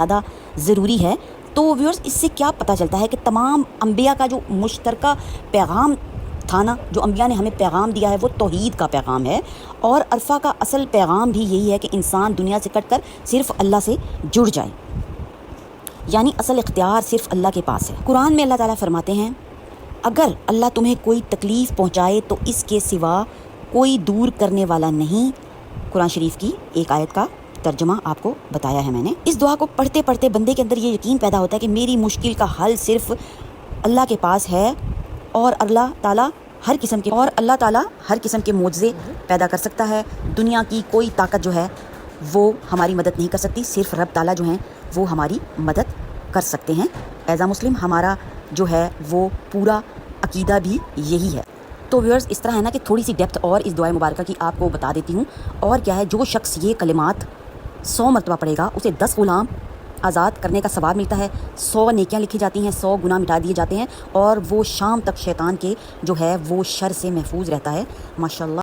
زیادہ ضروری ہے۔ تو ویورز اس سے کیا پتہ چلتا ہے کہ تمام انبیاء کا جو مشترکہ پیغام تھا نا، جو انبیاء نے ہمیں پیغام دیا ہے وہ توحید کا پیغام ہے، اور عرفہ کا اصل پیغام بھی یہی ہے کہ انسان دنیا سے کٹ کر صرف اللہ سے جڑ جائے، یعنی اصل اختیار صرف اللہ کے پاس ہے۔ قرآن میں اللہ تعالیٰ فرماتے ہیں اگر اللہ تمہیں کوئی تکلیف پہنچائے تو اس کے سوا کوئی دور کرنے والا نہیں۔ قرآن شریف کی ایک آیت کا ترجمہ آپ کو بتایا ہے میں نے۔ اس دعا کو پڑھتے پڑھتے بندے کے اندر یہ یقین پیدا ہوتا ہے کہ میری مشکل کا حل صرف اللہ کے پاس ہے، اور اللہ تعالیٰ ہر قسم کے معجزے پیدا کر سکتا ہے۔ دنیا کی کوئی طاقت جو ہے وہ ہماری مدد نہیں کر سکتی، صرف رب تعالیٰ جو ہیں وہ ہماری مدد کر سکتے ہیں۔ ایز اے مسلم ہمارا جو ہے وہ پورا عقیدہ بھی یہی ہے۔ تو ویورز اس طرح ہے نا کہ تھوڑی سی ڈیپتھ اور اس دعائے مبارکہ کی آپ کو بتا دیتی ہوں، اور کیا ہے، جو شخص یہ کلمات 100 مرتبہ پڑھے گا اسے 10 غلام آزاد کرنے کا ثواب ملتا ہے، 100 نیکیاں لکھی جاتی ہیں، 100 گناہ مٹا دیے جاتے ہیں، اور وہ شام تک شیطان کے جو ہے وہ شر سے محفوظ رہتا ہے۔ ماشاءاللہ۔